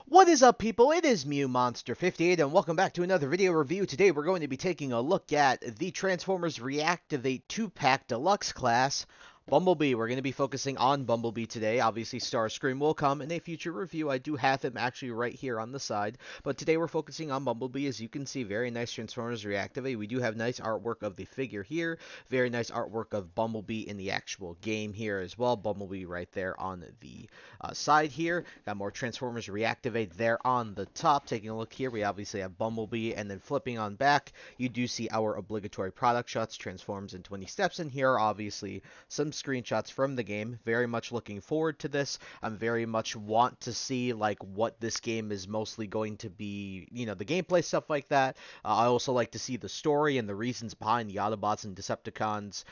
What is up, people? It is Monster58, and welcome back to another video review. Today we're going to be taking a look at the Transformers Reactivate 2-Pack Deluxe class, Bumblebee. We're going to be focusing on Bumblebee today. Obviously, Starscream will come in a future review. I do have him actually right here on the side, but today we're focusing on Bumblebee. As you can see, very nice Transformers Reactivate. We do have nice artwork of the figure here, very nice artwork of Bumblebee in the actual game here as well. Bumblebee right there on the side here. Got more Transformers Reactivate there on the top. Taking a look here, we obviously have Bumblebee, and then flipping on back, you do see our obligatory product shots, transforms in 20 steps, and here are obviously some screenshots from the game. Very much looking forward to this. I'm very much want to see like what this game is mostly going to be, the gameplay stuff like that. I also like to see the story and the reasons behind the Autobots and Decepticons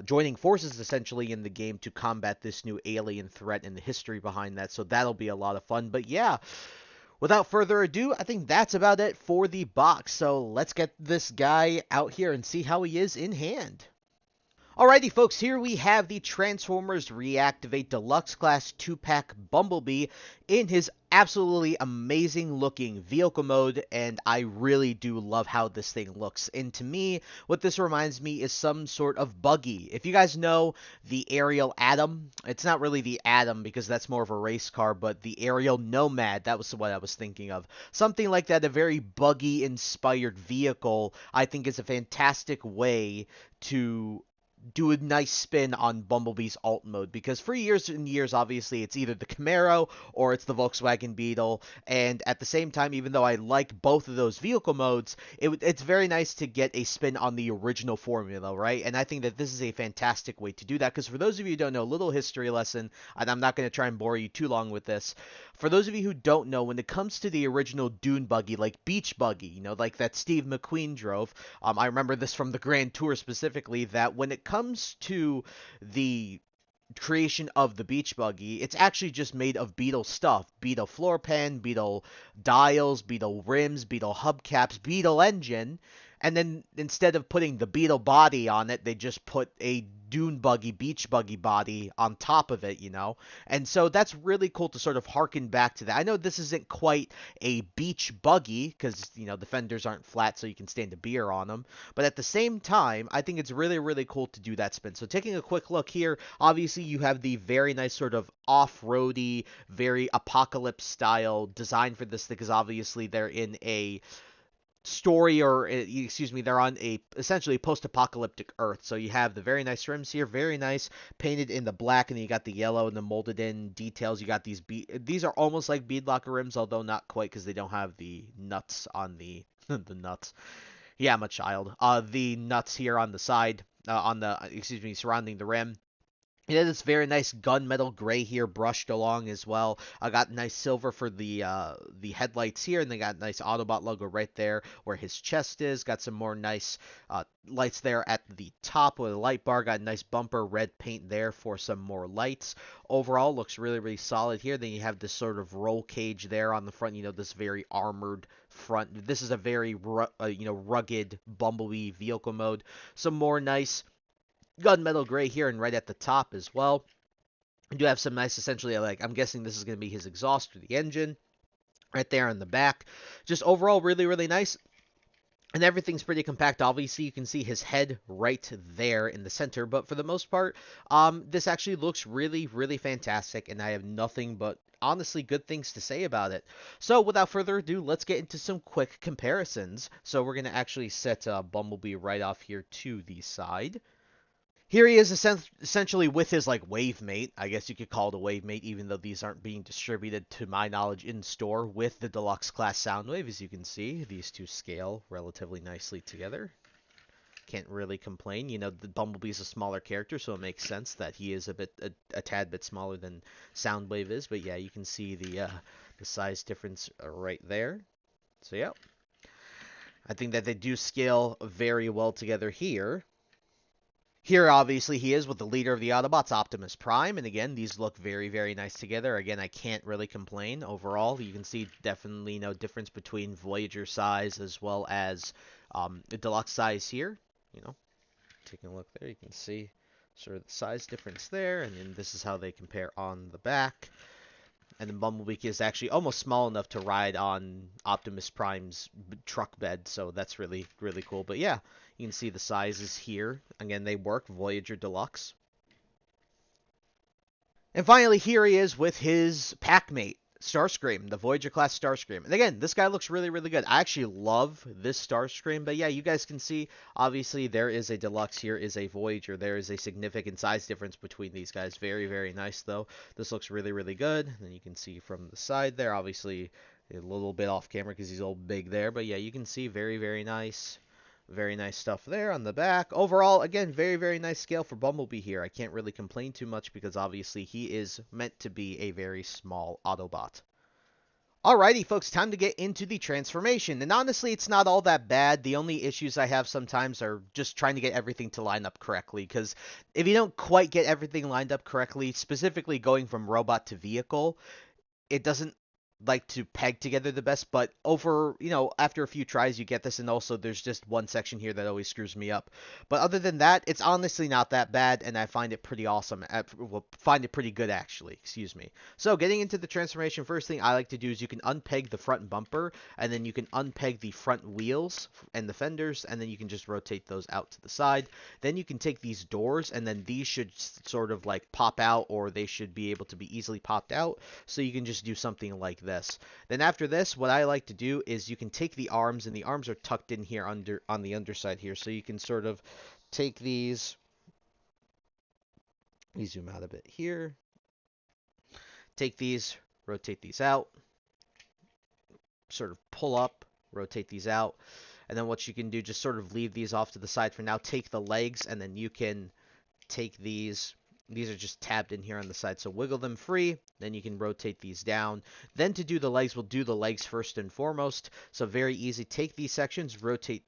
joining forces essentially in the game to combat this new alien threat and the history behind that. So that'll be a lot of fun. But yeah, without further ado, I think that's about it for the box. So let's get this guy out here and see how he is in hand. Alrighty, folks, here we have the Transformers Reactivate Deluxe Class 2-Pack Bumblebee in his absolutely amazing looking vehicle mode, and I really do love how this thing looks. And to me, what this reminds me is some sort of buggy. If you guys know the Aerial Atom, it's not really the Atom because that's more of a race car, but the Aerial Nomad, that was what I was thinking of. Something like that, a very buggy-inspired vehicle, I think is a fantastic way to do a nice spin on Bumblebee's alt mode, because for years and years, obviously, it's either the Camaro or it's the Volkswagen Beetle, and at the same time, even though I like both of those vehicle modes, it's very nice to get a spin on the original formula, right? And I think that this is a fantastic way to do that, because for those of you who don't know, a little history lesson, and I'm not going to try and bore you too long with this. For those of you who don't know, when it comes to the original Dune buggy, like Beach Buggy, like that Steve McQueen drove, I remember this from the Grand Tour specifically, that when it comes to the creation of the beach buggy, it's actually just made of Beetle stuff. Beetle floor pan, Beetle dials, Beetle rims, Beetle hubcaps, Beetle engine, and then instead of putting the Beetle body on it, they just put a dune buggy, beach buggy body on top of it, And so that's really cool to sort of harken back to that. I know this isn't quite a beach buggy because, the fenders aren't flat so you can stand a beer on them. But at the same time, I think it's really, really cool to do that spin. So taking a quick look here, obviously you have the very nice sort of off-roady, very apocalypse style design for this thing, because obviously they're in a story, or excuse me, they're on a essentially post-apocalyptic Earth. So you have the very nice rims here, very nice, painted in the black, and then you got the yellow and the molded in details. You got these are almost like bead locker rims, although not quite, because they don't have the nuts on the the nuts. Yeah, I'm a child. The nuts here on the side, on the excuse me, surrounding the rim. It has this very nice gunmetal gray here brushed along as well. I got nice silver for the headlights here, and they got nice Autobot logo right there where his chest is. Got some more nice lights there at the top with a light bar. Got a nice bumper red paint there for some more lights. Overall, looks really, really solid here. Then you have this sort of roll cage there on the front. This very armored front. This is a very rugged Bumblebee vehicle mode. Some more nice gunmetal gray here and right at the top as well. You do have some nice, essentially, like, I'm guessing this is going to be his exhaust for the engine right there in the back. Just overall really, really nice. And everything's pretty compact. Obviously, you can see his head right there in the center. But for the most part, this actually looks really, really fantastic. And I have nothing but, honestly, good things to say about it. So without further ado, let's get into some quick comparisons. So we're going to actually set Bumblebee right off here to the side. Here he is essentially with his wave mate. I guess you could call it a wave mate, even though these aren't being distributed to my knowledge in store, with the Deluxe class Soundwave. As you can see, these two scale relatively nicely together. Can't really complain. The Bumblebee's a smaller character, so it makes sense that he is a tad bit smaller than Soundwave is. But yeah, you can see the size difference right there. So yeah, I think that they do scale very well together here. Here, obviously, he is with the leader of the Autobots, Optimus Prime, and again, these look very, very nice together. Again, I can't really complain overall. You can see definitely no difference between Voyager size as well as the Deluxe size here. Taking a look there, you can see sort of the size difference there, and then this is how they compare on the back. And then Bumblebee is actually almost small enough to ride on Optimus Prime's truck bed, so that's really, really cool. But yeah, you can see the sizes here. Again, they work, Voyager Deluxe. And finally, here he is with his packmate, Starscream, the Voyager class Starscream. And again, this guy looks really, really good. I actually love this Starscream, but yeah, you guys can see, obviously, there is a Deluxe, here is a Voyager. There is a significant size difference between these guys. Very, very nice, though. This looks really, really good. And then you can see from the side there, obviously, a little bit off camera because he's all big there. But yeah, you can see very, very nice. Very nice stuff there on the back. Overall, again, very, very nice scale for Bumblebee here. I can't really complain too much because obviously he is meant to be a very small Autobot. Alrighty, folks, time to get into the transformation. And honestly, it's not all that bad. The only issues I have sometimes are just trying to get everything to line up correctly. Because if you don't quite get everything lined up correctly, specifically going from robot to vehicle, it doesn't like to peg together the best, but over, after a few tries you get this, and also there's just one section here that always screws me up. But other than that, it's honestly not that bad, and I find it pretty awesome. Well, find it pretty good, actually. Excuse me. So, getting into the transformation, first thing I like to do is you can unpeg the front bumper, and then you can unpeg the front wheels and the fenders, and then you can just rotate those out to the side. Then you can take these doors, and then these should sort of like pop out, or they should be able to be easily popped out, so you can just do something like this. Then after this, what I like to do is you can take the arms, and the arms are tucked in here on the underside here, so you can sort of take these. Let me zoom out a bit here. Take these, rotate these out, sort of pull up, rotate these out, and then what you can do, just sort of leave these off to the side for now. Take the legs, and then you can take these. These are just tabbed in here on the side, so wiggle them free. Then you can rotate these down. Then to do the legs, we'll do the legs first and foremost. So very easy. Take these sections, rotate.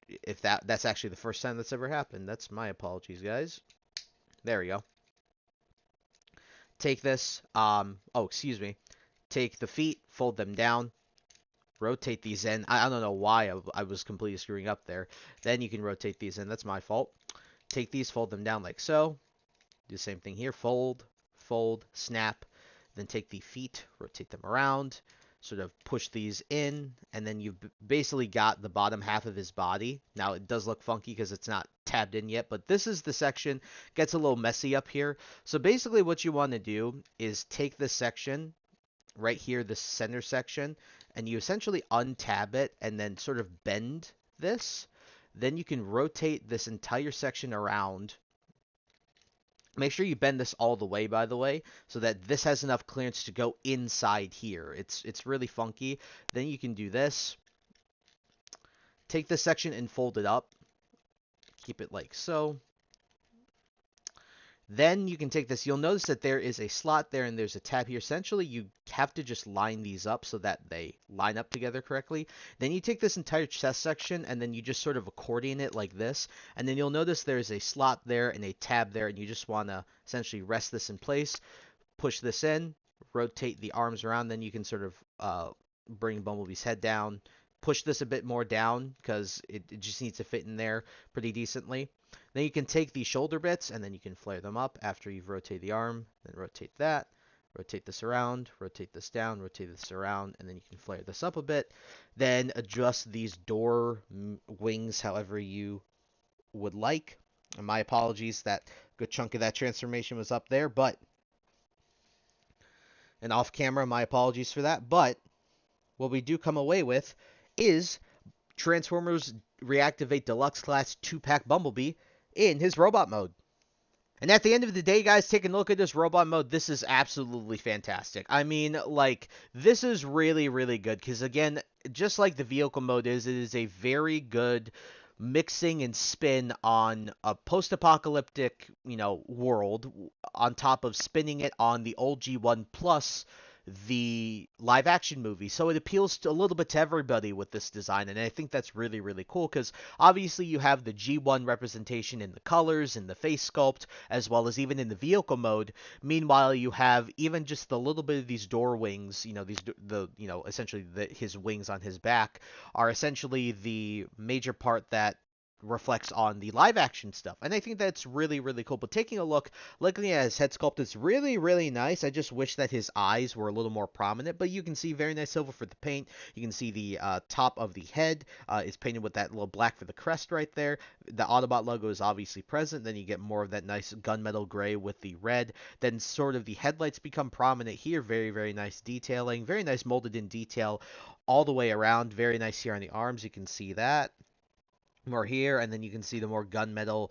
If that's actually the first time that's ever happened. That's my apologies, guys. There we go. Take this. Excuse me. Take the feet, fold them down, rotate these in. I don't know why I was completely screwing up there. Then you can rotate these in. That's my fault. Take these, fold them down like so. Do the same thing here. Fold, fold, snap. Then take the feet, rotate them around, sort of push these in, and then you've basically got the bottom half of his body. Now, it does look funky because it's not tabbed in yet, but this is the section. Gets a little messy up here. So basically what you want to do is take this section right here, this center section, and you essentially untab it and then sort of bend this. Then you can rotate this entire section around. Make sure you bend this all the way, by the way, so that this has enough clearance to go inside here. It's really funky. Then you can do this. Take this section and fold it up. Keep it like so. Then you can take this. You'll notice that there is a slot there and there's a tab here. Essentially, you have to just line these up so that they line up together correctly. Then you take this entire chest section and then you just sort of accordion it like this. And then you'll notice there's a slot there and a tab there, and you just want to essentially rest this in place. Push this in, rotate the arms around. Then you can sort of bring Bumblebee's head down. Push this a bit more down because it just needs to fit in there pretty decently. Then you can take these shoulder bits and then you can flare them up after you've rotated the arm. Then rotate that, rotate this around, rotate this down, rotate this around, and then you can flare this up a bit. Then adjust these door wings however you would like. And my apologies, that good chunk of that transformation was up there, but and off camera, my apologies for that. But what we do come away with is Transformers Reactivate Deluxe Class 2-Pack Bumblebee in his robot mode. And at the end of the day, guys, taking a look at this robot mode, this is absolutely fantastic. I mean, like, this is really, really good. Because, again, just like the vehicle mode is, it is a very good mixing and spin on a post-apocalyptic, world, on top of spinning it on the old G1 plus the live action movie. So it appeals to a little bit to everybody with this design, and I think that's really, really cool because obviously you have the G1 representation in the colors and the face sculpt, as well as even in the vehicle mode. Meanwhile, you have even just the little bit of these door wings, essentially his wings on his back are essentially the major part that reflects on the live action stuff. And I think that's really, really cool. But taking a look, looking at his head sculpt, it's really, really nice. I just wish that his eyes were a little more prominent. But you can see very nice silver for the paint. You can see the top of the head is painted with that little black for the crest right there. The Autobot logo is obviously present. Then you get more of that nice gunmetal gray with the red. Then sort of the headlights become prominent here. Very, very nice detailing. Very nice molded in detail all the way around. Very nice here on the arms. You can see that more here, and then you can see the more gunmetal,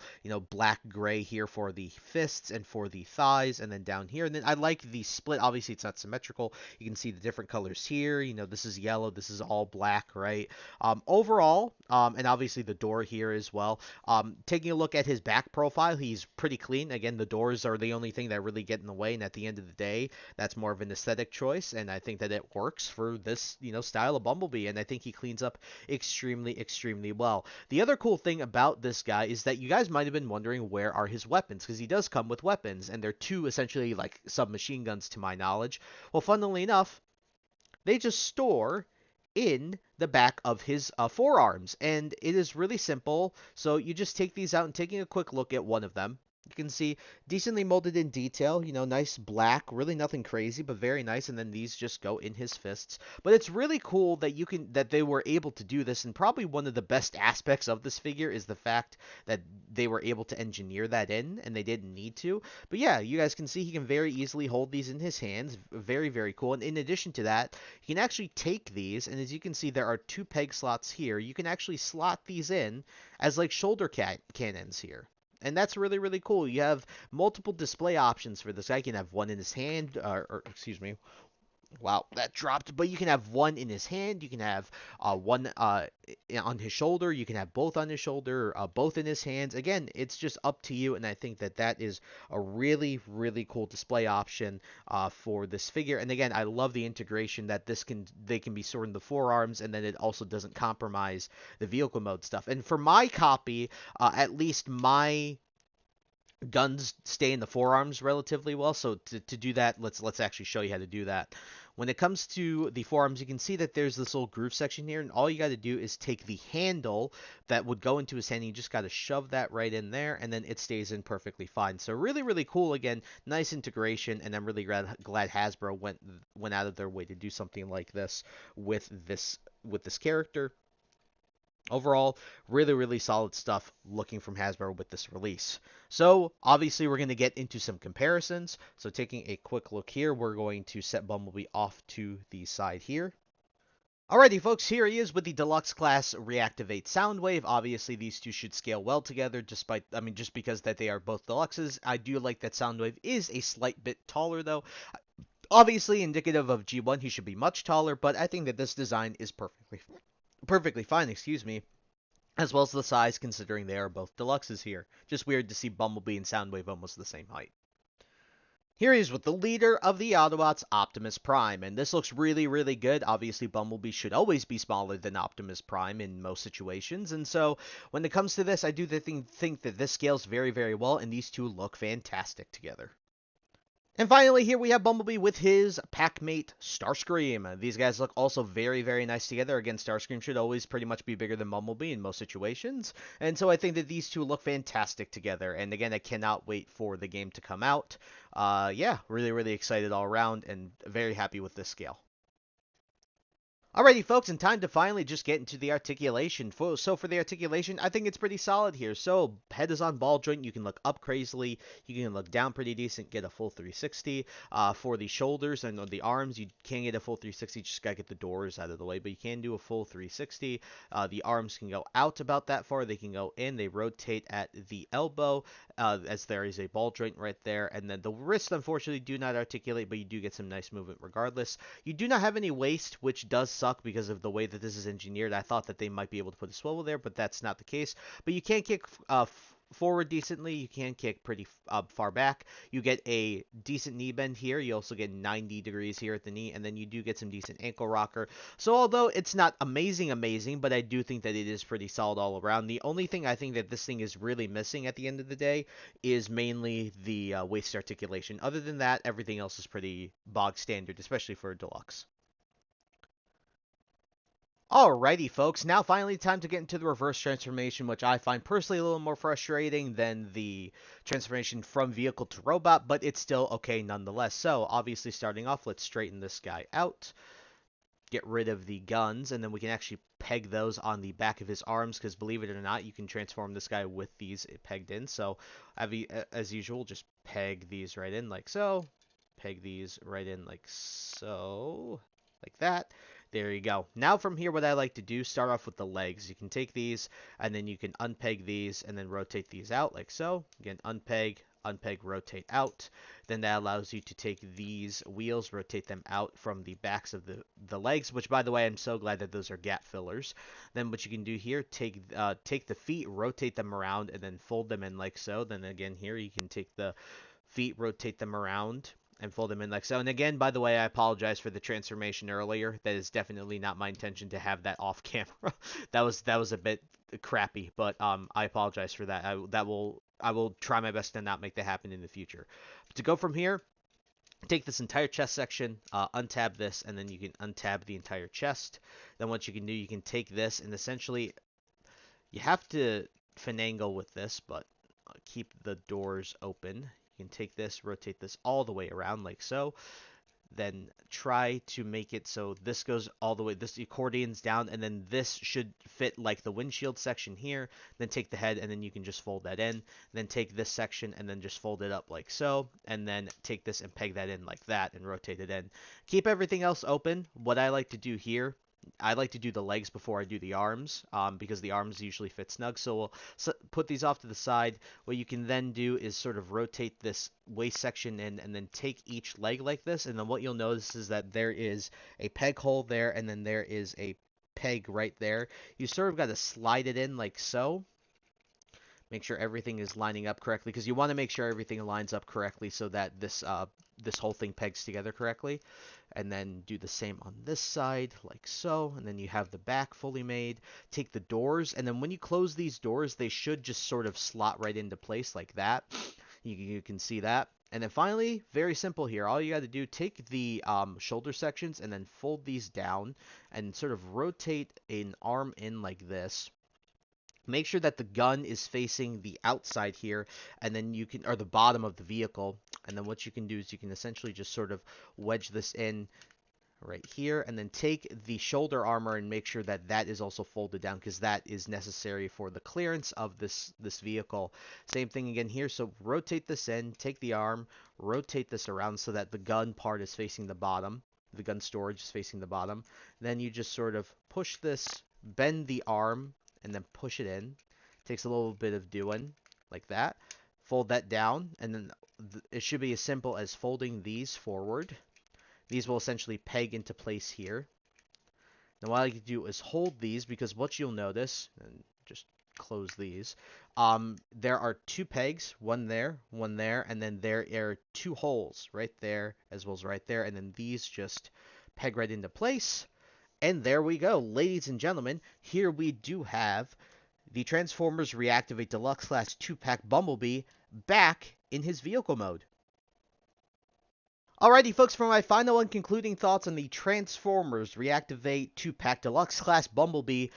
black gray here for the fists and for the thighs, and then down here. And then I like the split. Obviously, it's not symmetrical. You can see the different colors here. This is yellow, this is all black, right? Overall, and obviously the door here as well. Taking a look at his back profile, he's pretty clean. Again, the doors are the only thing that really get in the way, and at the end of the day, that's more of an aesthetic choice, and I think that it works for this, style of Bumblebee, and I think he cleans up extremely, extremely well. The other cool thing about this guy is that you guys might have been wondering where are his weapons, because he does come with weapons, and they're two essentially like submachine guns to my knowledge. Well, funnily enough, they just store in the back of his forearms, and it is really simple. So you just take these out, and taking a quick look at one of them, you can see decently molded in detail, nice black, really nothing crazy, but very nice. And then these just go in his fists. But it's really cool that they were able to do this. And probably one of the best aspects of this figure is the fact that they were able to engineer that in, and they didn't need to. But yeah, you guys can see he can very easily hold these in his hands. Very, very cool. And in addition to that, you can actually take these, and as you can see, there are two peg slots here. You can actually slot these in as like shoulder cannons here. And that's really, really cool. You have multiple display options for this guy. You can have one in his hand, or excuse me. Wow, that dropped. But you can have one in his hand. You can have one on his shoulder. You can have both on his shoulder, both in his hands. Again, it's just up to you. And I think that that is a really, really cool display option for this figure. And again, I love the integration that they can be stored in the forearms, and then it also doesn't compromise the vehicle mode stuff. And for my copy, at least my guns stay in the forearms relatively well. So to do that, let's actually show you how to do that. When it comes to the forearms, you can see that there's this little groove section here, and all you got to do is take the handle that would go into his hand, and you just got to shove that right in there, and then it stays in perfectly fine. So really, really cool. Again, nice integration, and I'm really glad Hasbro went out of their way to do something like this with this character. Overall, really, really solid stuff looking from Hasbro with this release. So, obviously, we're going to get into some comparisons. So, taking a quick look here, we're going to set Bumblebee off to the side here. Alrighty, folks, here he is with the Deluxe class Reactivate Soundwave. Obviously, these two should scale well together, just because that they are both Deluxes. I do like that Soundwave is a slight bit taller, though. Obviously, indicative of G1, he should be much taller, but I think that this design is perfectly fine, excuse me, as well as the size, considering they are both Deluxes here. Just weird to see Bumblebee and Soundwave almost the same height. Here he is with the leader of the Autobots, Optimus Prime, and this looks really, really good. Obviously, Bumblebee should always be smaller than Optimus Prime in most situations, and so when it comes to this, I do think that this scales very, very well, and these two look fantastic together. And finally, here we have Bumblebee with his packmate, Starscream. These guys look also very, very nice together. Again, Starscream should always pretty much be bigger than Bumblebee in most situations. And so I think that these two look fantastic together. And again, I cannot wait for the game to come out. Yeah, really, really excited all around and very happy with this scale. Alrighty, folks, and time to finally just get into the articulation. So for the articulation, I think it's pretty solid here. So head is on ball joint. You can look up crazily. You can look down pretty decent, get a full 360. For the shoulders and the arms, you can't get a full 360. Just gotta get the doors out of the way, but you can do a full 360. The arms can go out about that far. They can go in. They rotate at the elbow, as there is a ball joint right there. And then the wrists, unfortunately, do not articulate, but you do get some nice movement regardless. You do not have any waist, which does suck because of the way that this is engineered. I thought that they might be able to put a swivel there, but that's not the case. But you can kick forward decently. You can kick pretty far back. You get a decent knee bend here. You also get 90 degrees here at the knee, and then you do get some decent ankle rocker. So although it's not amazing, but I do think that it is pretty solid all around. The only thing I think that this thing is really missing at the end of the day is mainly the waist articulation. Other than that, everything else is pretty bog standard, especially for a Deluxe. Alrighty, folks. Now, finally, time to get into the reverse transformation, which I find personally a little more frustrating than the transformation from vehicle to robot, but it's still okay nonetheless. So, obviously, starting off, let's straighten this guy out, get rid of the guns, and then we can actually peg those on the back of his arms, because believe it or not, you can transform this guy with these pegged in. So, as usual, just peg these right in like so, peg these right in like so, like that. There you go. Now from here, what I like to do, start off with the legs. You can take these, and then you can unpeg these, and then rotate these out like so. Again, unpeg, unpeg, rotate out. Then that allows you to take these wheels, rotate them out from the backs of the legs, which, by the way, I'm so glad that those are gap fillers. Then what you can do here, take the feet, rotate them around, and then fold them in like so. Then again here, you can take the feet, rotate them around, and fold them in like so. And again, by the way, I apologize for the transformation earlier. That is definitely not my intention to have that off camera. that was a bit crappy, but I apologize for that. I will try my best to not make that happen in the future. But to go from here, take this entire chest section, untab this, and then you can untab the entire chest. Then what you can do, you can take this, and essentially you have to finagle with this, but keep the doors open. You can take this, rotate this all the way around like so. Then try to make it so this goes all the way, this accordion's down, and then this should fit like the windshield section here. Then take the head, and then you can just fold that in. Then take this section, and then just fold it up like so. And then take this and peg that in like that, and rotate it in. Keep everything else open. What I like to do here, I like to do the legs before I do the arms, because the arms usually fit snug. So we'll put these off to the side. What you can then do is sort of rotate this waist section in, and then take each leg like this. And then what you'll notice is that there is a peg hole there, and then there is a peg right there. You sort of got to slide it in like so. Make sure everything is lining up correctly, because you want to make sure everything lines up correctly so that this whole thing pegs together correctly. And then do the same on this side like so, and then you have the back fully made. Take the doors, and then when you close these doors, they should just sort of slot right into place like that. You can see that. And then finally, very simple here, all you got to do, take the shoulder sections and then fold these down and sort of rotate an arm in like this. Make sure that the gun is facing the outside here, and then you can, or the bottom of the vehicle. And then what you can do is you can essentially just sort of wedge this in right here, and then take the shoulder armor and make sure that that is also folded down, because that is necessary for the clearance of this vehicle. Same thing again here. So rotate this in, take the arm, rotate this around so that the gun part is facing the bottom. The gun storage is facing the bottom. Then you just sort of push this, bend the arm, and then push it in. Takes a little bit of doing, like that. Fold that down, and then it should be as simple as folding these forward. These will essentially peg into place here. Now what I can do is hold these, because what you'll notice, and just close these, there are two pegs, one there, and then there are two holes right there as well as right there, and then these just peg right into place. And there we go, ladies and gentlemen. Here we do have the Transformers Reactivate Deluxe Class 2-Pack Bumblebee back in his vehicle mode. Alrighty, folks, for my final and concluding thoughts on the Transformers Reactivate 2-Pack Deluxe Class Bumblebee,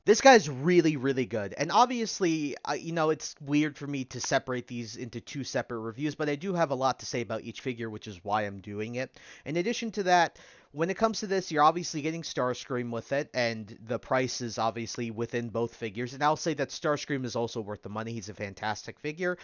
this guy's really, really good. And obviously, it's weird for me to separate these into two separate reviews, but I do have a lot to say about each figure, which is why I'm doing it. In addition to that, when it comes to this, you're obviously getting Starscream with it, and the price is obviously within both figures. And I'll say that Starscream is also worth the money. He's a fantastic figure.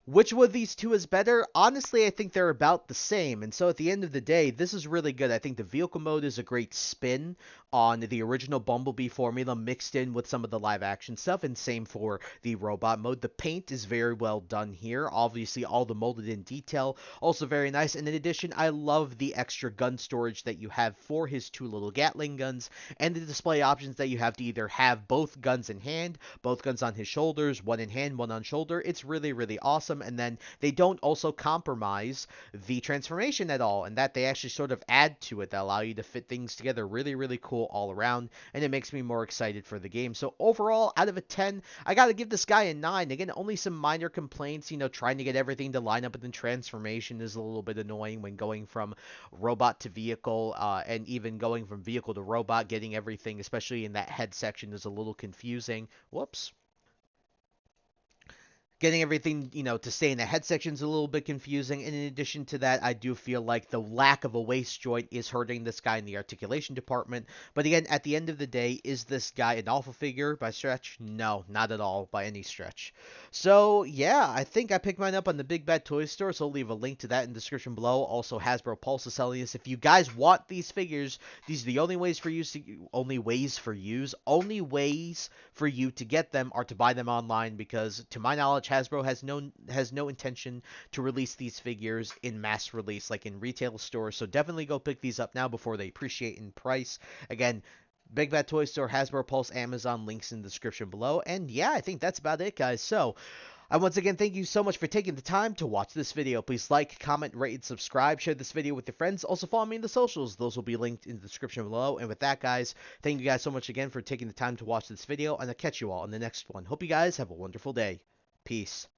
Which one of these two is better? Honestly, I think they're about the same. And so at the end of the day, this is really good. I think the vehicle mode is a great spin on the original Bumblebee formula mixed in with some of the live action stuff, and same for the robot mode. The paint is very well done here. Obviously, all the molded in detail, also very nice. And in addition, I love the extra gun storage that you have for his two little Gatling guns, and the display options that you have to either have both guns in hand, both guns on his shoulders, one in hand, one on shoulder. It's really, really awesome. awesome. And then they don't also compromise the transformation at all, and that they actually sort of add to it that allow you to fit things together really, really cool all around, and it makes me more excited for the game. So overall, out of a 10, I gotta give this guy a 9. Again, only some minor complaints, trying to get everything to line up with the transformation is a little bit annoying when going from robot to vehicle, and even going from vehicle to robot, getting everything, especially in that head section, is a little confusing. Whoops. Getting everything, to stay in the head section is a little bit confusing. And in addition to that, I do feel like the lack of a waist joint is hurting this guy in the articulation department. But again, at the end of the day, is this guy an alpha figure by stretch? No, not at all by any stretch. So yeah, I think I picked mine up on the Big Bad Toy Store, so I'll leave a link to that in the description below. Also, Hasbro Pulse is selling this. If you guys want these figures, these are the only ways for you to get them are to buy them online, because to my knowledge, Hasbro has no intention to release these figures in mass release, like in retail stores. So definitely go pick these up now before they appreciate in price. Again, Big Bad Toy Store, Hasbro Pulse, Amazon, links in the description below. And yeah, I think that's about it, guys. So I once again thank you so much for taking the time to watch this video. Please like, comment, rate, and subscribe. Share this video with your friends. Also follow me in the socials. Those will be linked in the description below. And with that, guys, thank you guys so much again for taking the time to watch this video. And I'll catch you all in the next one. Hope you guys have a wonderful day. Peace.